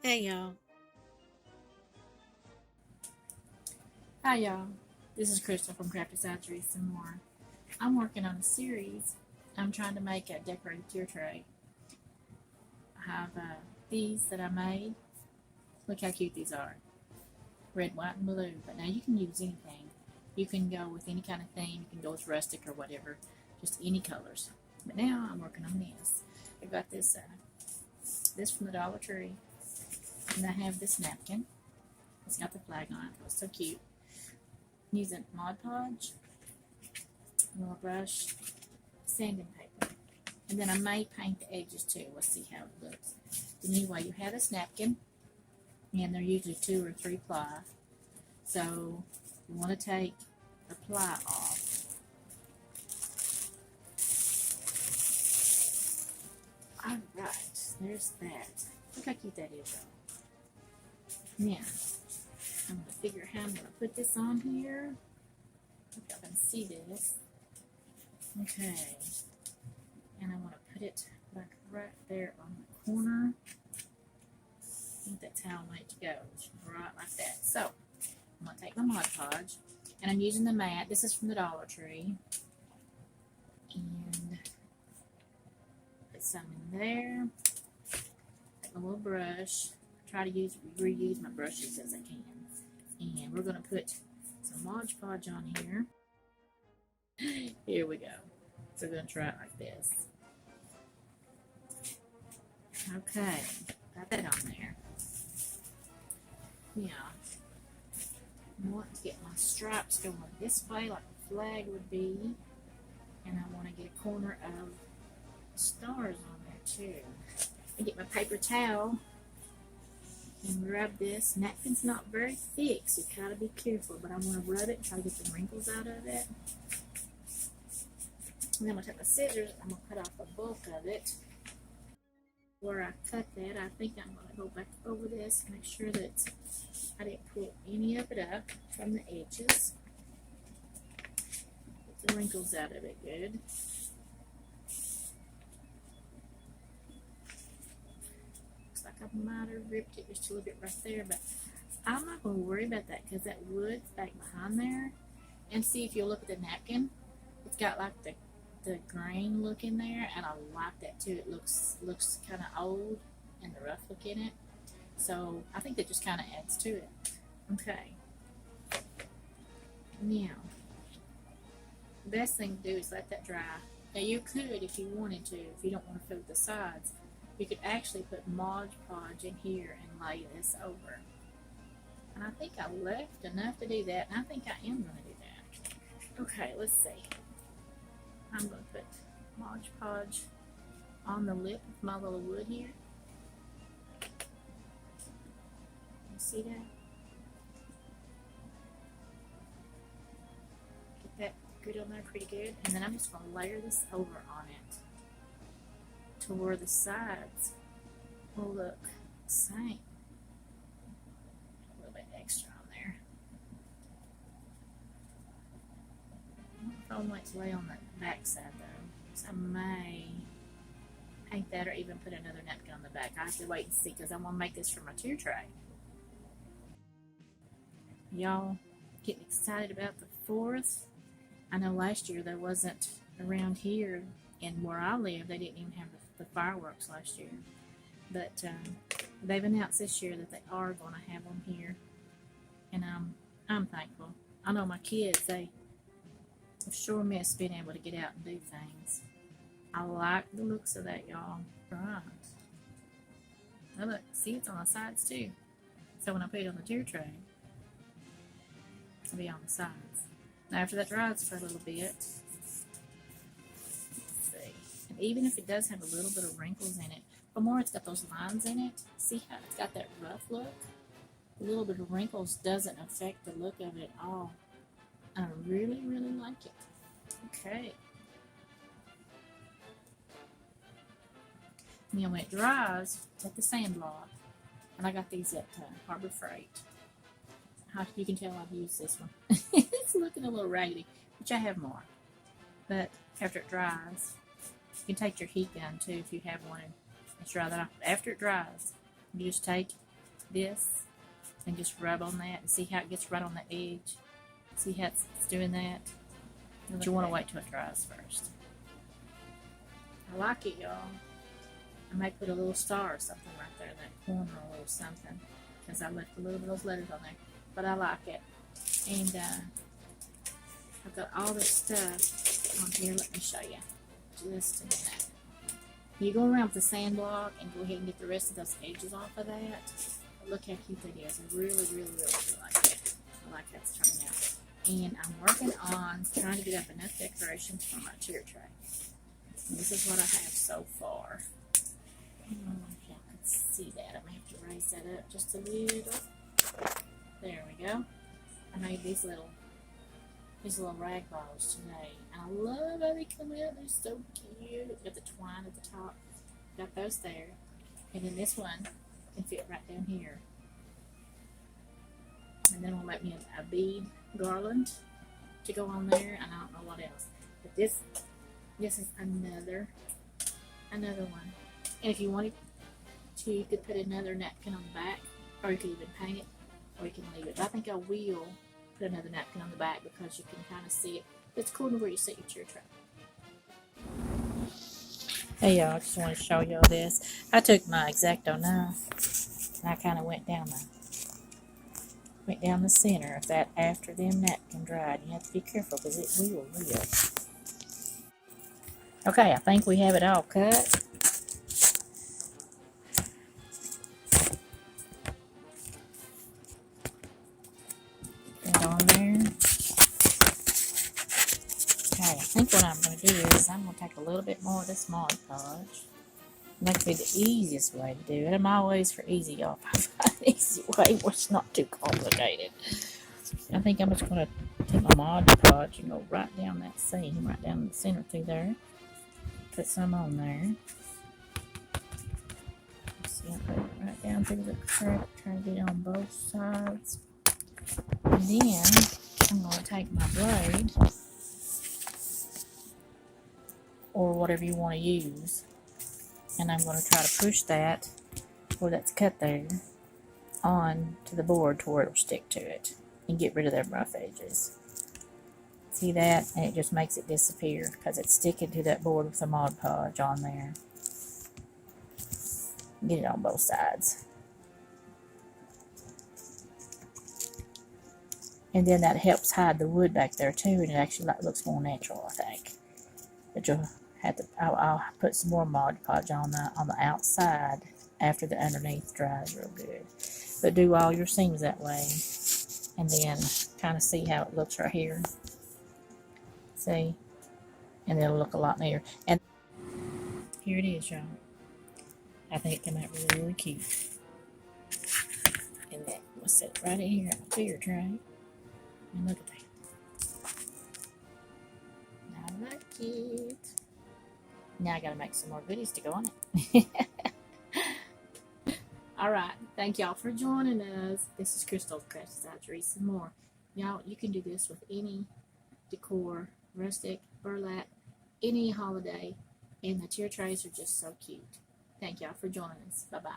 Hey y'all. Hi y'all, this is Crystal from Crafty Side Trees and More. I'm working on a series. I'm trying to make a decorated tier tray. I have these that I made. Look how cute these are. Red, white, and blue. But now you can use anything. You can go with any kind of theme. You can go with rustic or whatever. Just any colors. But now I'm working on this. I got this from the Dollar Tree. And I have this napkin. It's got the flag on it. It's so cute. I'm using Mod Podge, a little brush, sanding paper. And then I may paint the edges too. We'll see how it looks. Anyway, you have this napkin, and they're usually 2 or 3 ply. So you want to take the ply off. Alright, there's that. Look how cute that is, though. Now, I'm going to figure how I'm going to put this on here. Hope y'all can see this. Okay. And I want to put it like right there on the corner. I think that's how I want it to go. Right like that. So, I'm going to take my Mod Podge. And I'm using the mat. This is from the Dollar Tree. And put some in there. Take my little brush. Try to reuse my brushes as I can. And we're going to put some Mod Podge on here. Here we go. So we're going to try it like this. Okay, got that on there. Now, I want to get my stripes going this way like the flag would be. And I want to get a corner of stars on there too. I get my paper towel and rub this. Napkin's not very thick, so you gotta be careful, but I want to rub it and try to get the wrinkles out of it. And then I'm going to take my scissors, I'm going to cut off the bulk of it. Where I cut that, I think I'm going to go back over this and make sure that I didn't pull any of it up from the edges. Get the wrinkles out of it good. Looks like I might have ripped it just a little bit right there, but I'm not going to worry about that because that wood's back behind there. And see, if you look at the napkin, it's got like the grain look in there, and I like that too. It looks kind of old and the rough look in it. So I think that just kind of adds to it. Okay. Now, the best thing to do is let that dry. Now you could, if you wanted to, if you don't want to fill the sides, you could actually put Mod Podge in here and lay this over. And I think I left enough to do that, and I think I am going to do that. Okay, let's see. I'm going to put Mod Podge on the lip of my little wood here. You see that? Get that good on there pretty good. And then I'm just going to layer this over on it to where the sides will look the same. A little bit extra on there. I don't know if I want to lay on the back side though, so I may paint that or even put another napkin on the back. I have to wait and see because I want to make this for my tier tray. Y'all getting excited about the 4th? I know last year there wasn't around here, and where I live they didn't even have the fireworks last year, but they've announced this year that they are going to have them here, and I'm thankful. I know my kids, I've sure missed being able to get out and do things. I like the looks of that, y'all. Right. Now look, see, it's on the sides too. So when I put it on the tier tray, it'll be on the sides. Now after that dries for a little bit, let's see. And even if it does have a little bit of wrinkles in it, but more it's got those lines in it. See how it's got that rough look? A little bit of wrinkles doesn't affect the look of it at all. I really, really like it. Okay. Now when it dries, take the sand block, and I got these at Harbor Freight. You can tell I've used this one. It's looking a little raggedy, which I have more. But after it dries, you can take your heat gun too if you have one and dry that off. After it dries, you just take this and just rub on that and see how it gets right on the edge. See how it's doing that? But you want to wait till it dries first. I like it, y'all. I might put a little star or something right there in that corner, or a little something, because I left a little bit of those letters on there. But I like it. And I've got all this stuff on here. Let me show you. Just a minute. You go around with the sand block and go ahead and get the rest of those edges off of that. But look how cute that is. I really, really, really like it. I like how it's turning out. And I'm working on trying to get up enough decorations for my tier tray. And this is what I have so far. I don't know if y'all can see that. I'm going to have to raise that up just a little. There we go. I made these little rag balls today. And I love how they come out. They're so cute. Got the twine at the top. Got those there. And then this one can fit right down here. And then we'll make me a bead garland to go on there. And I don't know what else. But this is another one. And if you wanted to, you could put another napkin on the back. Or you could even paint it. Or you can leave it. But I think I will put another napkin on the back because you can kind of see it. It's cool to where you set your tier tray. Hey y'all, I just want to show y'all this. I took my X-Acto knife and I kind of went down the center of that after them napkin dried. You have to be careful because it will rip. Okay, I think we have it all cut. Put it on there. Okay, I think what I'm going to do is I'm going to take a little bit more of this Mod Podge. That be the easiest way to do it. I'm always for easy, y'all. I find an easy way where it's not too complicated. I think I'm just going to take my Mod Podge and go right down that seam, right down the center through there. Put some on there. See, I put it right down through the crack, try to get it on both sides. And then I'm going to take my blade, or whatever you want to use, and I'm going to try to push that, where that's cut there, on to the board to where it'll stick to it and get rid of them rough edges. See that? And it just makes it disappear because it's sticking to that board with the Mod Podge on there. Get it on both sides. And then that helps hide the wood back there too, and it actually looks more natural, I think. But you'll have to, I'll put some more Mod Podge on the outside after the underneath dries real good. But do all your seams that way, and then kind of see how it looks right here. See? And it'll look a lot neater. And here it is, y'all. I think it came out really, really cute. And then we'll set it right in here on the tier tray. And look at that. I like it. Now I gotta make some more goodies to go on it. Alright, thank y'all for joining us. This is Crystal's Crafty some more. Y'all, you can do this with any decor, rustic, burlap, any holiday, and the tier trays are just so cute. Thank y'all for joining us. Bye-bye.